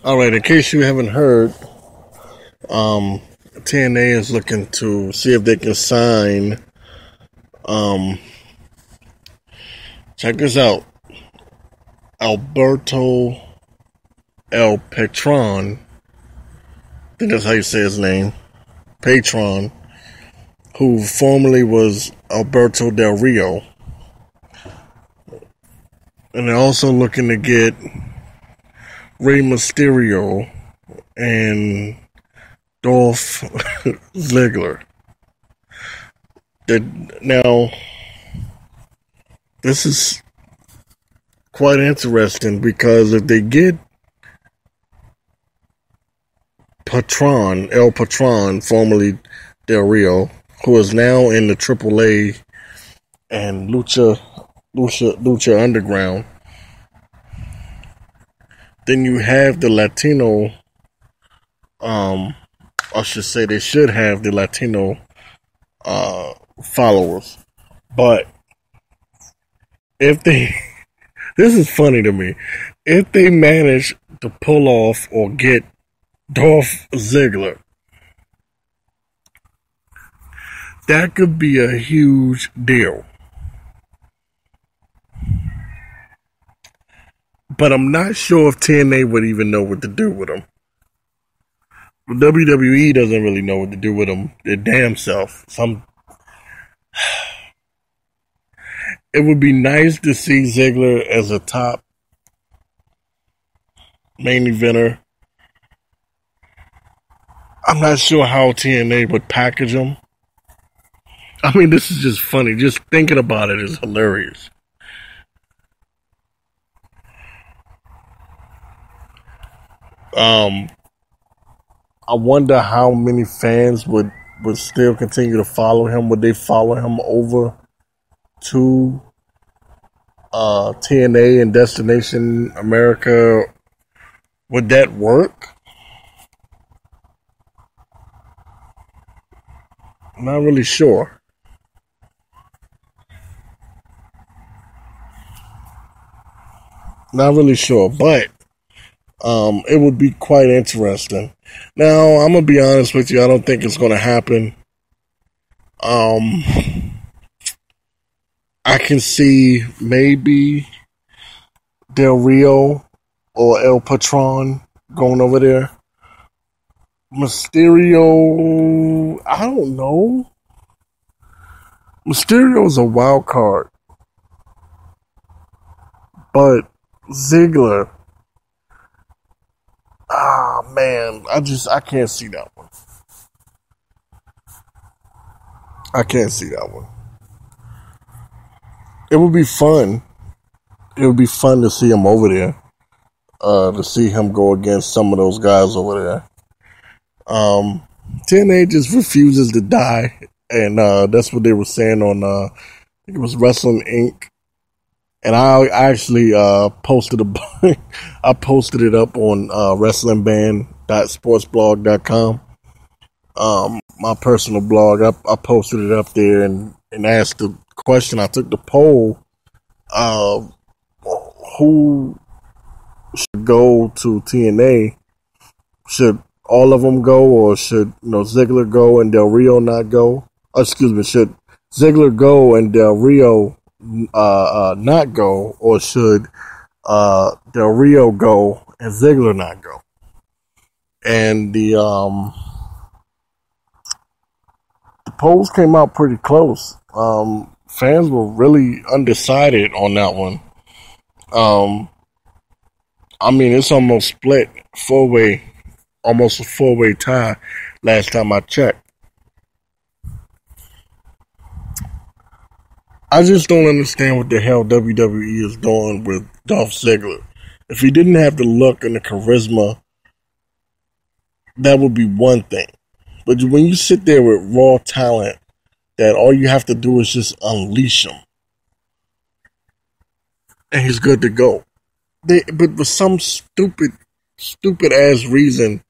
All right, in case you haven't heard, TNA is looking to see if they can sign. Um, Check this out, Alberto El Patron. I think that's how you say his name, Patron, who formerly was Alberto Del Rio, and they're also looking to get Rey Mysterio and Dolph Ziggler. Now, this is quite interesting because if they get El Patron, formerly Del Rio, who is now in the AAA and Lucha Underground, then you have the Latino, I should say they should have the Latino followers. But if they, this is funny to me, if they manage to pull off or get Dolph Ziggler, that could be a huge deal. But I'm not sure if TNA would even know what to do with him. WWE doesn't really know what to do with him their damn self. It would be nice to see Ziggler as a top main eventer. I'm not sure how TNA would package him. I mean, this is just funny. Just thinking about it is hilarious. I wonder how many fans would still continue to follow him. Would they follow him over to TNA and Destination America? Would that work? I'm not really sure. Not really sure, but it would be quite interesting. Now, I'm gonna be honest with you. I don't think it's gonna happen. I can see maybe Del Rio or El Patron going over there. Mysterio, I don't know. Mysterio is a wild card, but Ziggler, man, I can't see that one. I can't see that one. It would be fun. It would be fun to see him over there. To see him go against some of those guys over there. TNA just refuses to die, and that's what they were saying on I think it was Wrestling Inc. And I actually posted I posted it up on wrestlingband.sportsblog.com. My personal blog. I posted it up there and asked the question. I took the poll. Who should go to TNA? Should all of them go, or should Ziggler go and Del Rio not go? Excuse me. Should Ziggler go and Del Rio not go, or should Del Rio go and Ziggler not go? And the polls came out pretty close. Fans were really undecided on that one. I mean, it's almost split almost a four-way tie last time I checked. I just don't understand what the hell WWE is doing with Dolph Ziggler. If he didn't have the look and the charisma, that would be one thing. But when you sit there with raw talent, that all you have to do is just unleash him, and he's good to go. But for some stupid ass reason,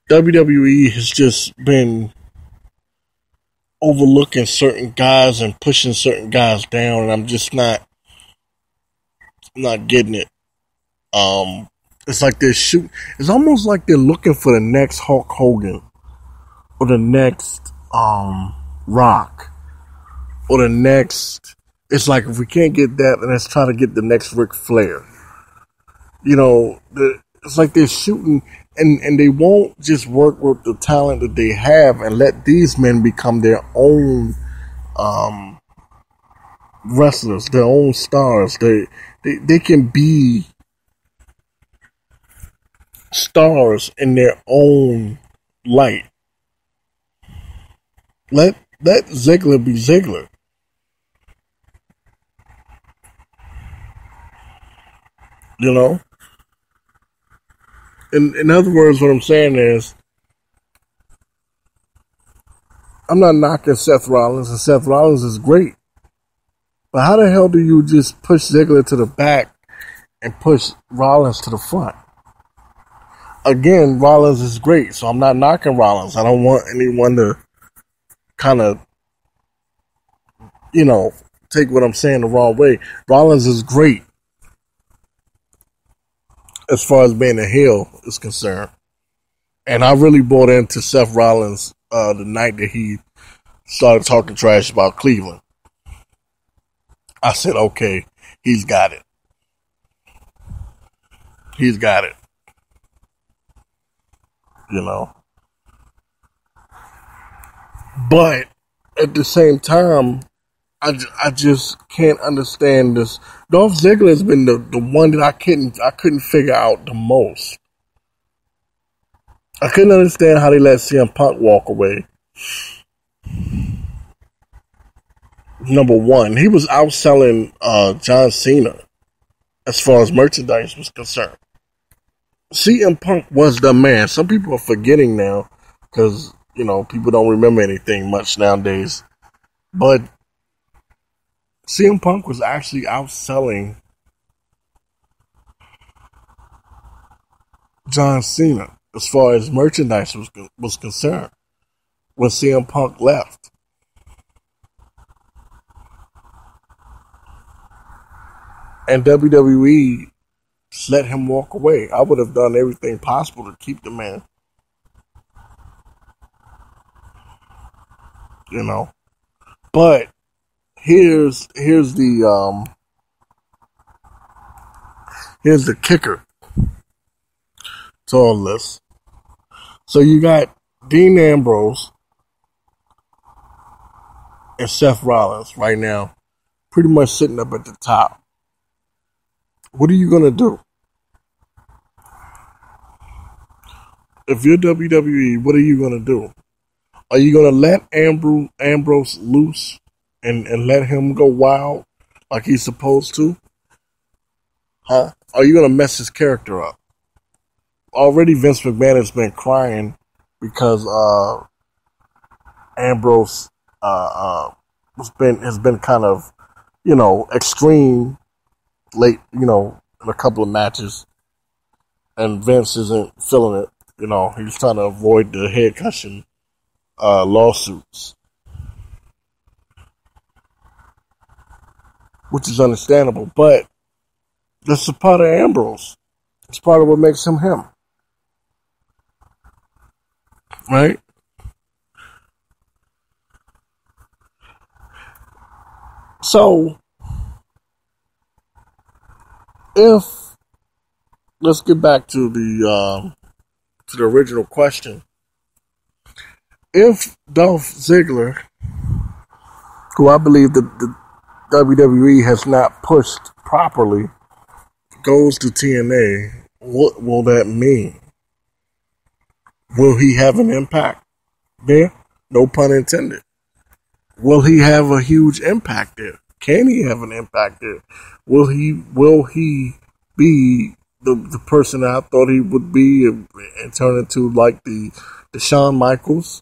WWE has just been overlooking certain guys and pushing certain guys down, and I'm just not getting it. It's like they're shooting. It's almost like they're looking for the next Hulk Hogan or the next Rock or the next. It's like if we can't get that, then let's try to get the next Ric Flair. You know, it's like they're shooting, and they won't just work with the talent that they have and let these men become their own wrestlers, their own stars. They can be stars in their own light. Let Ziggler be Ziggler. You know? In other words, what I'm saying is, I'm not knocking Seth Rollins, and Seth Rollins is great. But how the hell do you just push Ziggler to the back and push Rollins to the front? Again, Rollins is great, so I'm not knocking Rollins. I don't want anyone to kind of, take what I'm saying the wrong way. Rollins is great as far as being a heel is concerned. And I really bought into Seth Rollins the night that he started talking trash about Cleveland. I said, okay, he's got it. He's got it. But at the same time, I just can't understand this. Dolph Ziggler has been the one that I couldn't figure out the most. I couldn't understand how they let CM Punk walk away. Number one, he was outselling John Cena as far as merchandise was concerned. CM Punk was the man. Some people are forgetting now because, people don't remember anything much nowadays. But CM Punk was actually outselling John Cena as far as merchandise was concerned when CM Punk left. And WWE just let him walk away. I would have done everything possible to keep the man. But here's the kicker to all this. So you got Dean Ambrose and Seth Rollins right now, pretty much sitting up at the top. What are you gonna do? If you're WWE, what are you gonna do? Are you gonna let Ambrose loose and let him go wild like he's supposed to? Huh? Are you gonna mess his character up? Already Vince McMahon has been crying because Ambrose has been kind of, extreme late, in a couple of matches, and Vince isn't feeling it. He's trying to avoid the head cushion lawsuits, which is understandable, but that's a part of Ambrose. It's part of what makes him him. Right? So, let's get back to the original question. If Dolph Ziggler, who I believe the WWE has not pushed properly, goes to TNA, what will that mean? Will he have an impact there? No pun intended. Will he have a huge impact there? Can he have an impact there? Will he be the person that I thought he would be and turn into like the Shawn Michaels?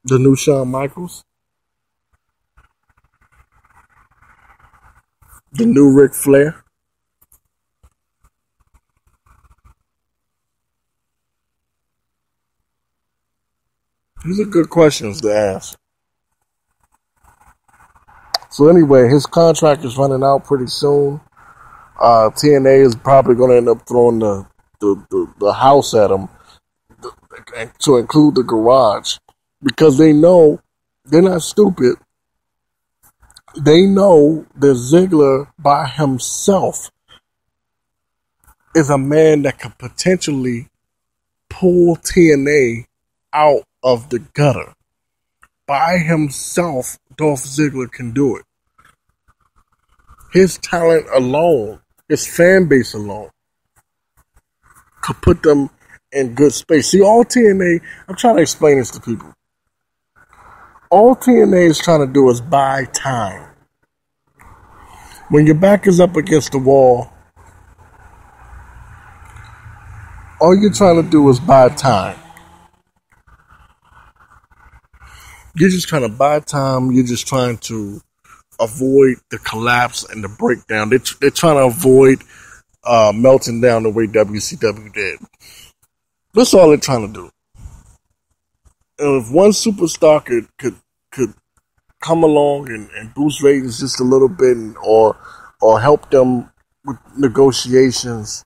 The new Shawn Michaels? The new Ric Flair? These are good questions to ask. So anyway, his contract is running out pretty soon. TNA is probably going to end up throwing the house at them, to include the garage, because they know they're not stupid. They know that Ziggler by himself is a man that could potentially pull TNA out of the gutter. By himself, Dolph Ziggler can do it. His talent alone, his fan base alone, could put them in good space. See, all TNA, I'm trying to explain this to people. All TNA is trying to do is buy time. When your back is up against the wall, all you're trying to do is buy time. You're just trying to buy time. You're just trying to avoid the collapse and the breakdown. They're trying to avoid melting down the way WCW did. That's all they're trying to do. And if one superstar could come along and boost ratings just a little bit, or help them with negotiations,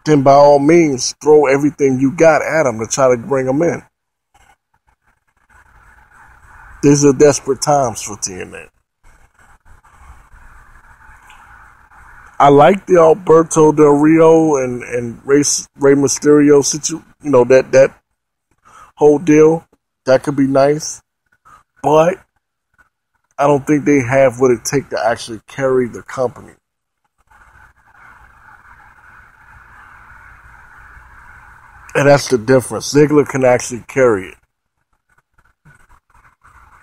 then by all means throw everything you got at them to try to bring them in. These are desperate times for TNA. I like the Alberto Del Rio and Rey Mysterio that whole deal. That could be nice, but I don't think they have what it takes to actually carry the company. And that's the difference. Ziggler can actually carry it.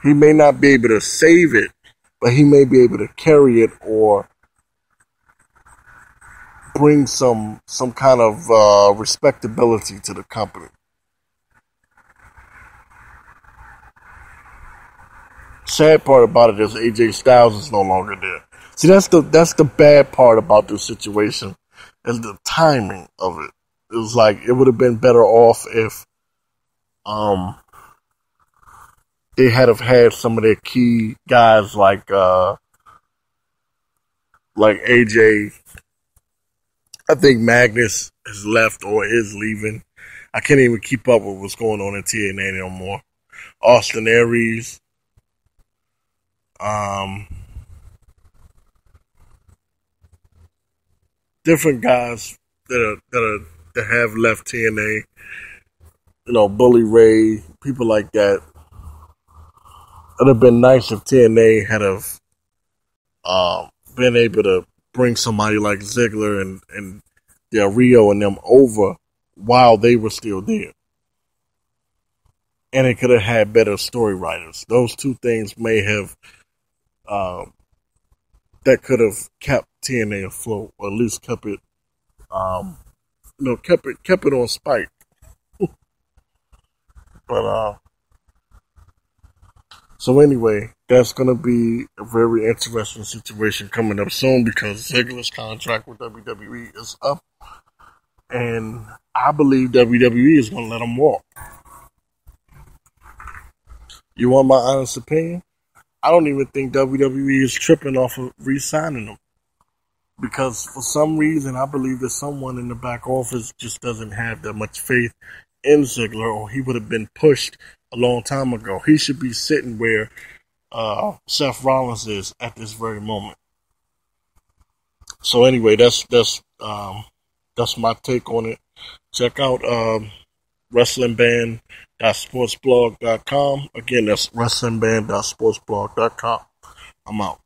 He may not be able to save it, but he may be able to carry it or bring some kind of respectability to the company. Sad part about it is AJ Styles is no longer there. See, that's the bad part about this situation, is the timing of it. It was like it would have been better off if they had some of their key guys like AJ. I think Magnus has left or is leaving. I can't even keep up with what's going on in TNA no more. Austin Aries. Different guys that have left TNA. Bully Ray, people like that. It'd have been nice if TNA had been able to bring somebody like Ziggler and Del Rio and them over while they were still there. And it could have had better story writers. Those two things may have that could have kept TNA afloat, or at least kept it kept it on spike. But so anyway, that's going to be a very interesting situation coming up soon, because Ziggler's contract with WWE is up, and I believe WWE is going to let him walk. You want my honest opinion? I don't even think WWE is tripping off of re-signing him, because for some reason I believe that someone in the back office just doesn't have that much faith in Ziggler, or he would have been pushed a long time ago. He should be sitting where Seth Rollins is at this very moment. So anyway, that's my take on it. Check out wrestlingband.sportsblog.com. Again, that's wrestlingband.sportsblog.com. I'm out.